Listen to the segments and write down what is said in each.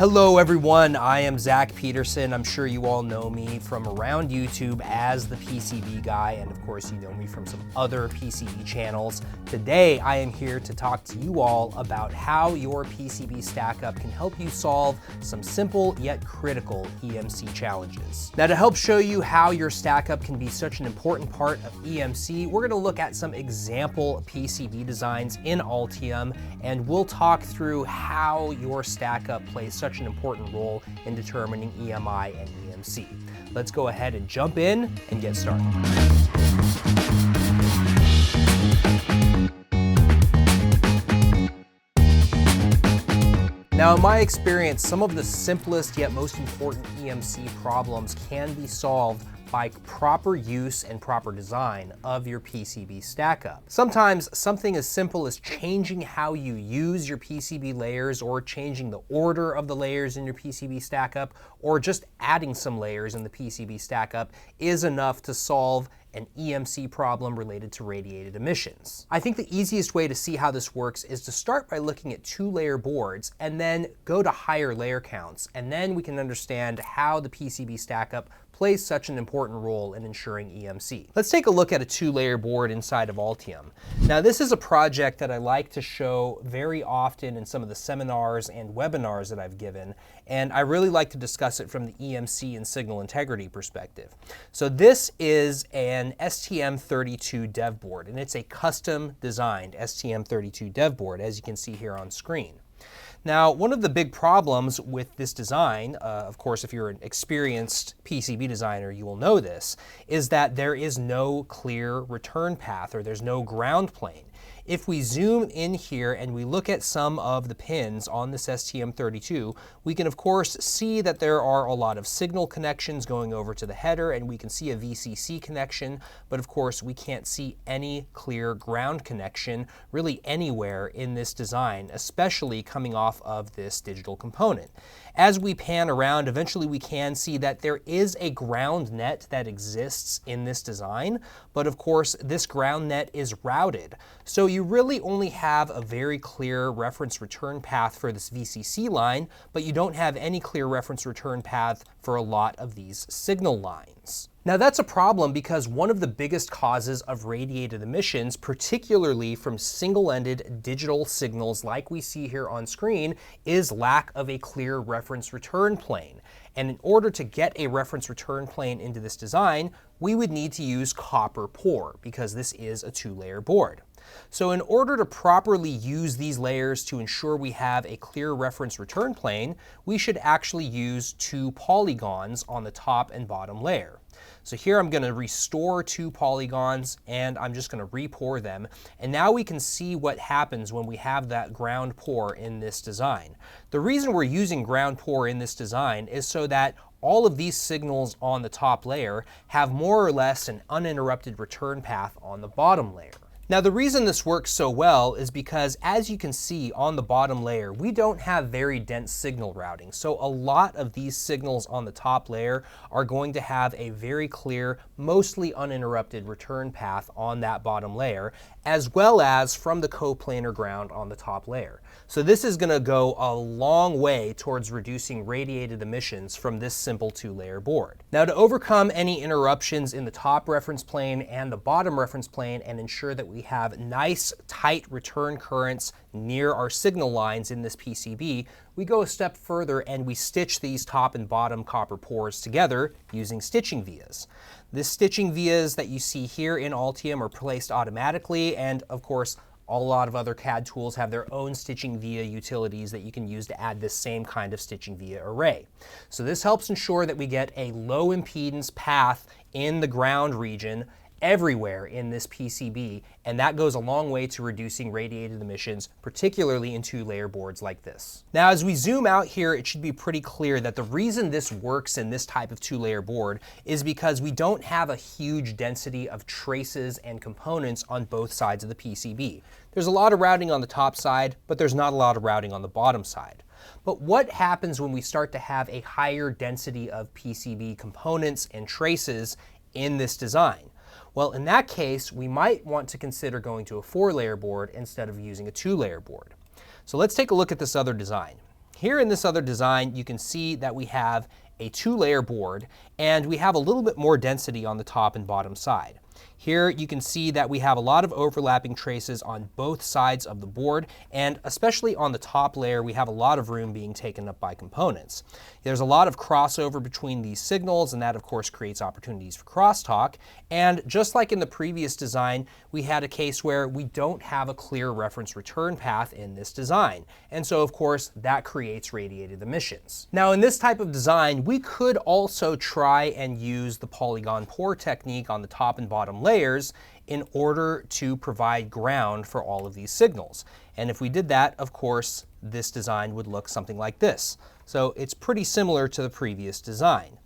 Hello everyone, I am Zach Peterson. I'm sure you all know me from around YouTube as the PCB guy, and of course you know me from some other PCB channels. Today I am here to talk to you all about how your PCB Stackup can help you solve some simple yet critical EMC challenges. Now, to help show you how your Stackup can be such an important part of EMC, we're going to look at some example PCB designs in Altium, and we'll talk through how your Stackup plays such an important role in determining EMI and EMC. Let's go ahead and jump in and get started. Now, in my experience, some of the simplest yet most important EMC problems can be solved by proper use and proper design of your PCB Stackup. Sometimes something as simple as changing how you use your PCB layers, or changing the order of the layers in your PCB Stackup, or just adding some layers in the PCB Stackup is enough to solve an EMC problem related to radiated emissions. I think the easiest way to see how this works is to start by looking at two-layer boards and then go to higher layer counts, and then we can understand how the PCB Stackup plays such an important role in ensuring EMC. Let's take a look at a two-layer board inside of Altium. Now, this is a project that I like to show very often in some of the seminars and webinars that I've given, and I really like to discuss it from the EMC and signal integrity perspective. So this is an STM32 dev board, and it's a custom designed STM32 dev board, as you can see here on screen. Now, one of the big problems with this design, of course, if you're an experienced PCB designer, you will know this, is that there is no clear return path, or there's no ground plane. If we zoom in here and we look at some of the pins on this STM32, we can of course see that there are a lot of signal connections going over to the header, and we can see a VCC connection, but of course we can't see any clear ground connection really anywhere in this design, especially coming off of this digital component. As we pan around, eventually we can see that there is a ground net that exists in this design, but of course this ground net is routed. So you really only have a very clear reference return path for this VCC line, but you don't have any clear reference return path for a lot of these signal lines. Now, that's a problem because one of the biggest causes of radiated emissions, particularly from single-ended digital signals like we see here on screen, is lack of a clear reference return plane. And in order to get a reference return plane into this design, we would need to use copper poor, because this is a two-layer board. So in order to properly use these layers to ensure we have a clear reference return plane, we should actually use two polygons on the top and bottom layer. So here I'm going to restore two polygons, and I'm just going to re-pour them. And now we can see what happens when we have that ground pour in this design. The reason we're using ground pour in this design is so that all of these signals on the top layer have more or less an uninterrupted return path on the bottom layer. Now, the reason this works so well is because, as you can see on the bottom layer, we don't have very dense signal routing. So a lot of these signals on the top layer are going to have a very clear, mostly uninterrupted return path on that bottom layer, as well as from the coplanar ground on the top layer. So this is going to go a long way towards reducing radiated emissions from this simple two-layer board. Now, to overcome any interruptions in the top reference plane and the bottom reference plane and ensure that we have nice, tight return currents near our signal lines in this PCB, we go a step further and we stitch these top and bottom copper pours together using stitching vias. The stitching vias that you see here in Altium are placed automatically, and of course a lot of other CAD tools have their own stitching via utilities that you can use to add this same kind of stitching via array. So this helps ensure that we get a low impedance path in the ground region everywhere in this PCB, and that goes a long way to reducing radiated emissions, particularly in two-layer boards like this. Now, as we zoom out here, it should be pretty clear that the reason this works in this type of two-layer board is because we don't have a huge density of traces and components on both sides of the PCB. There's a lot of routing on the top side, but there's not a lot of routing on the bottom side. But what happens when we start to have a higher density of PCB components and traces in this design? Well, in that case, we might want to consider going to a 4-layer board instead of using a 2-layer board. So let's take a look at this other design. Here in this other design, you can see that we have a 2-layer board, and we have a little bit more density on the top and bottom side. Here you can see that we have a lot of overlapping traces on both sides of the board, and especially on the top layer we have a lot of room being taken up by components. There's a lot of crossover between these signals, and that of course creates opportunities for crosstalk. And just like in the previous design, we had a case where we don't have a clear reference return path in this design. And so of course that creates radiated emissions. Now in this type of design, we could also try and use the polygon pore technique on the top and bottom layers in order to provide ground for all of these signals. And if we did that, of course, this design would look something like this. So it's pretty similar to the previous design.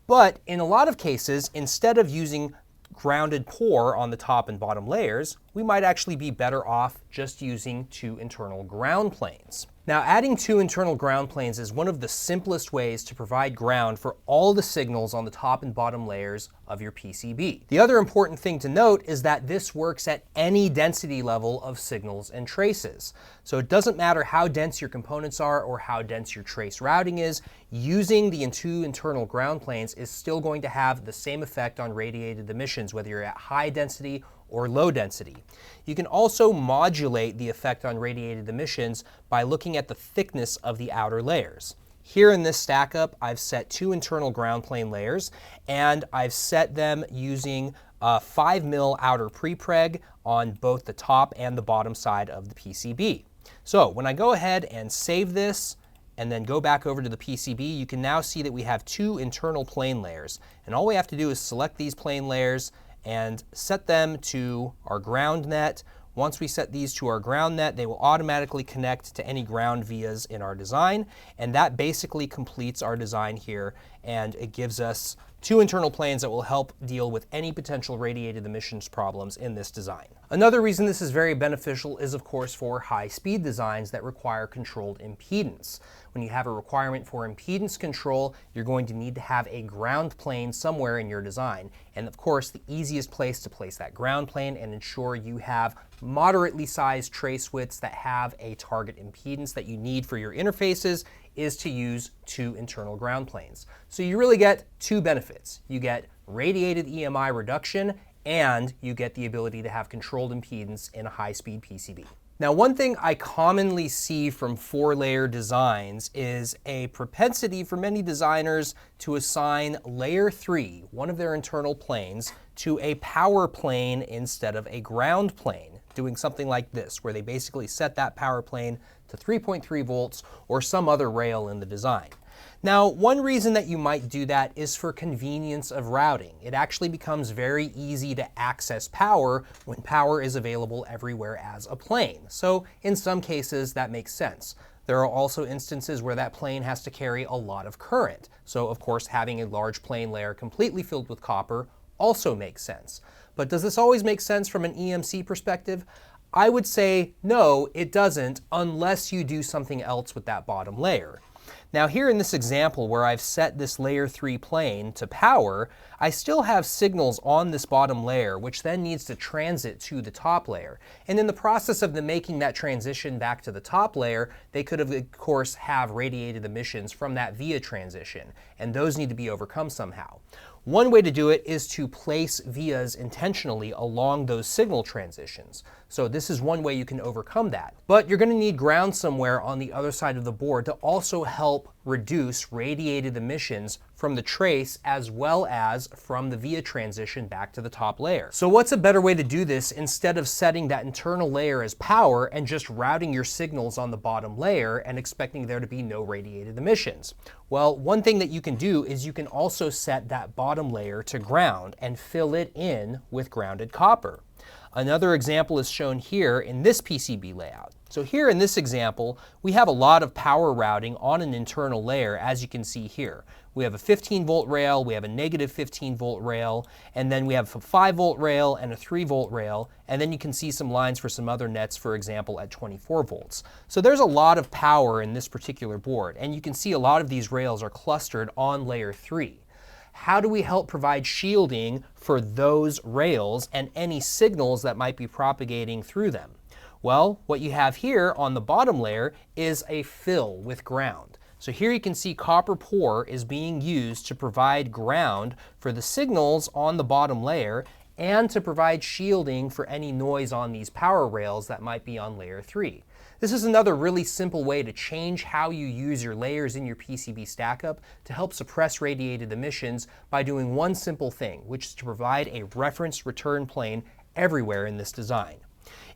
But in a lot of cases, instead of using grounded pore on the top and bottom layers, we might actually be better off just using 2 internal ground planes. Now, adding 2 internal ground planes is one of the simplest ways to provide ground for all the signals on the top and bottom layers of your PCB. The other important thing to note is that this works at any density level of signals and traces. So it doesn't matter how dense your components are or how dense your trace routing is, using the 2 internal ground planes is still going to have the same effect on radiated emissions, whether you're at high density or low density. You can also modulate the effect on radiated emissions by looking at the thickness of the outer layers. Here in this Stackup, I've set 2 internal ground plane layers, and I've set them using a 5mm outer prepreg on both the top and the bottom side of the PCB. So when I go ahead and save this, and then go back over to the PCB, you can now see that we have 2 internal plane layers. And all we have to do is select these plane layers and set them to our ground net. Once we set these to our ground net, they will automatically connect to any ground vias in our design, and that basically completes our design here, and it gives us 2 internal planes that will help deal with any potential radiated emissions problems in this design. Another reason this is very beneficial is of course for high-speed designs that require controlled impedance. When you have a requirement for impedance control, you're going to need to have a ground plane somewhere in your design. And of course, the easiest place to place that ground plane and ensure you have moderately sized trace widths that have a target impedance that you need for your interfaces is to use 2 internal ground planes. So you really get 2 benefits. You get radiated EMI reduction, and you get the ability to have controlled impedance in a high-speed PCB. Now, one thing I commonly see from 4-layer designs is a propensity for many designers to assign layer 3, one of their internal planes, to a power plane instead of a ground plane, doing something like this, where they basically set that power plane to 3.3 volts or some other rail in the design. Now, one reason that you might do that is for convenience of routing. It actually becomes very easy to access power when power is available everywhere as a plane. So in some cases, that makes sense. There are also instances where that plane has to carry a lot of current. So of course, having a large plane layer completely filled with copper also makes sense. But does this always make sense from an EMC perspective? I would say no, it doesn't, unless you do something else with that bottom layer. Now here in this example where I've set this layer 3 plane to power, I still have signals on this bottom layer which then needs to transit to the top layer. And in the process of them making that transition back to the top layer, they could of course have radiated emissions from that via transition, and those need to be overcome somehow. One way to do it is to place vias intentionally along those signal transitions. So this is one way you can overcome that. But you're going to need ground somewhere on the other side of the board to also help reduce radiated emissions from the trace as well as from the via transition back to the top layer. So what's a better way to do this instead of setting that internal layer as power and just routing your signals on the bottom layer and expecting there to be no radiated emissions? Well, one thing that you can do is you can also set that bottom layer to ground and fill it in with grounded copper. Another example is shown here in this PCB layout. So here in this example, we have a lot of power routing on an internal layer, as you can see here. We have a 15-volt rail, we have a negative 15-volt rail, and then we have a 5-volt rail and a 3-volt rail, and then you can see some lines for some other nets, for example, at 24 volts. So there's a lot of power in this particular board, and you can see a lot of these rails are clustered on layer 3. How do we help provide shielding for those rails and any signals that might be propagating through them? Well, what you have here on the bottom layer is a fill with ground. So here you can see copper pour is being used to provide ground for the signals on the bottom layer and to provide shielding for any noise on these power rails that might be on layer 3. This is another really simple way to change how you use your layers in your PCB Stackup to help suppress radiated emissions by doing one simple thing, which is to provide a reference return plane everywhere in this design.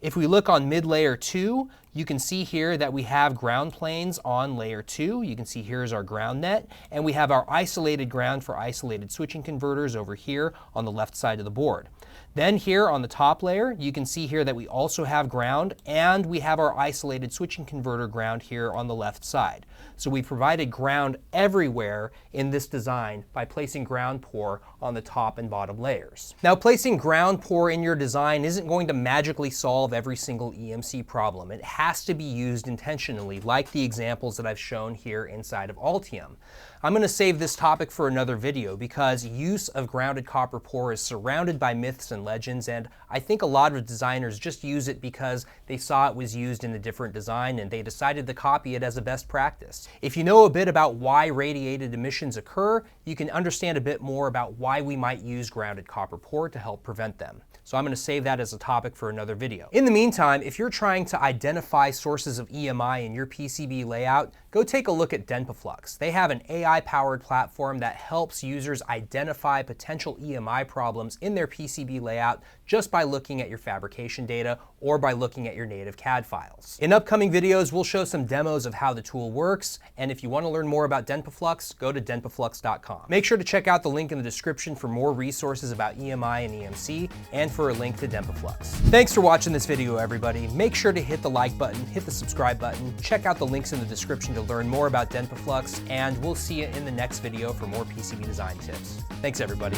If we look on mid-layer 2, you can see here that we have ground planes on layer 2. You can see here's our ground net, and we have our isolated ground for isolated switching converters over here on the left side of the board. Then here on the top layer, you can see here that we also have ground, and we have our isolated switching converter ground here on the left side. So we provided ground everywhere in this design by placing ground pour on the top and bottom layers. Now, placing ground pour in your design isn't going to magically solve every single EMC problem. It has to be used intentionally, like the examples that I've shown here inside of Altium. I'm going to save this topic for another video because use of grounded copper pour is surrounded by myths and legends, and I think a lot of designers just use it because they saw it was used in a different design and they decided to copy it as a best practice. If you know a bit about why radiated emissions occur, you can understand a bit more about why we might use grounded copper pour to help prevent them. So I'm going to save that as a topic for another video. In the meantime, if you're trying to identify sources of EMI in your PCB layout, go take a look at Dentaflux. They have an AI-powered platform that helps users identify potential EMI problems in their PCB layout just by looking at your fabrication data or by looking at your native CAD files. In upcoming videos, we'll show some demos of how the tool works, and if you want to learn more about Dentaflux, go to dentaflux.com. Make sure to check out the link in the description for more resources about EMI and EMC, and for a link to Dentaflux. Thanks for watching this video, everybody. Make sure to hit the like button, hit the subscribe button, check out the links in the description to learn more about Dentaflux, and we'll see you in the next video for more PCB design tips. Thanks, everybody.